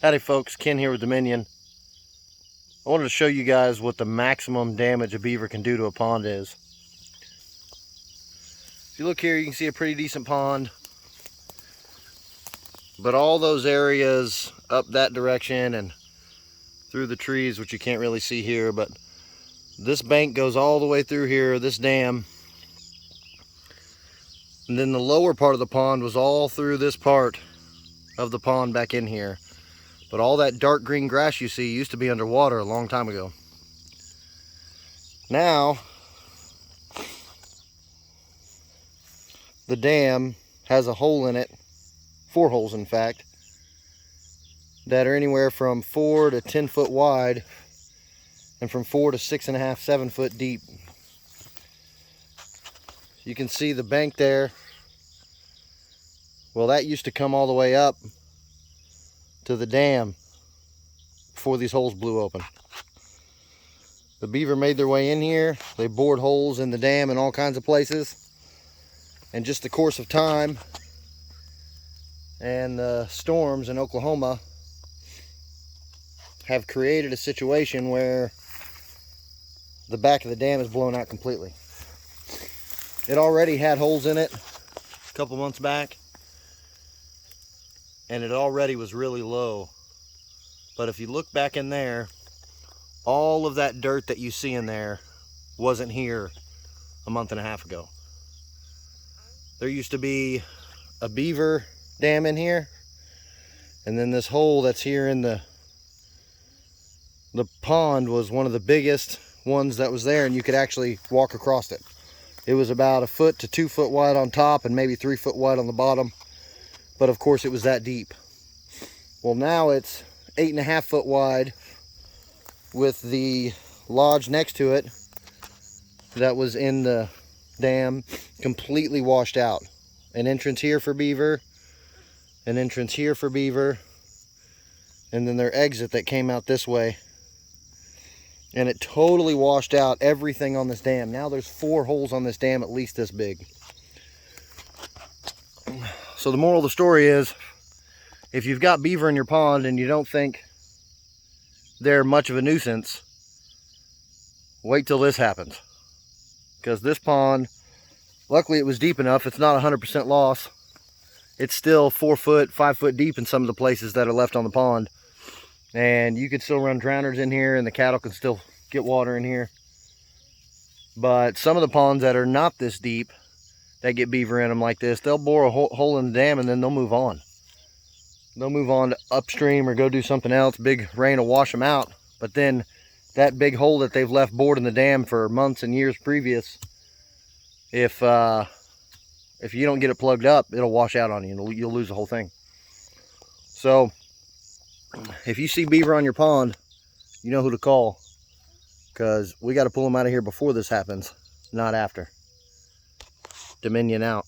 Howdy folks, Ken here with Dominion. I wanted to show you guys what the maximum damage a beaver can do to a pond is. If you look here, you can see a pretty decent pond. But all those areas up that direction and through the trees, which you can't really see here, but this bank goes all the way through here, this dam. And then the lower part of the pond was all through this part of the pond back in here. But all that dark green grass you see used to be underwater a long time ago. Now, the dam has a hole in it, 4 holes in fact, that are anywhere from 4 to 10 foot wide and from 4 to 6.5, 7 foot deep. You can see the bank there. Well, that used to come all the way up to the dam before these holes blew open. The beaver made their way in here. They bored holes in the dam in all kinds of places. And just the course of time and the storms in Oklahoma have created a situation where the back of the dam is blown out completely. It already had holes in it a couple months back, and it already was really low. But if you look back in there, all of that dirt that you see in there wasn't here a month and a half ago. There used to be a beaver dam in here, and then this hole that's here in the pond was one of the biggest ones that was there, and you could actually walk across it. It was about 1 foot to 2 foot wide on top and maybe 3 foot wide on the bottom. But of course it was that deep. Well, now it's 8.5 foot wide with the lodge next to it that was in the dam completely washed out. An entrance here for beaver, an entrance here for beaver, and then their exit that came out this way. And it totally washed out everything on this dam. Now there's 4 holes on this dam at least this big. So the moral of the story is, if you've got beaver in your pond and you don't think they're much of a nuisance, wait till this happens. Because this pond, luckily it was deep enough, it's not 100% loss. It's still 4 foot, 5 foot deep in some of the places that are left on the pond. And you could still run drowners in here and the cattle can still get water in here. But some of the ponds that are not this deep, that get beaver in them like this, they'll bore a hole in the dam and then they'll move on. They'll move on to upstream or go do something else. Big rain will wash them out. But then that big hole that they've left bored in the dam for months and years previous, if you don't get it plugged up, it'll wash out on you and you'll lose the whole thing. So if you see beaver on your pond, you know who to call, because we got to pull them out of here before this happens, not after. Dominion out.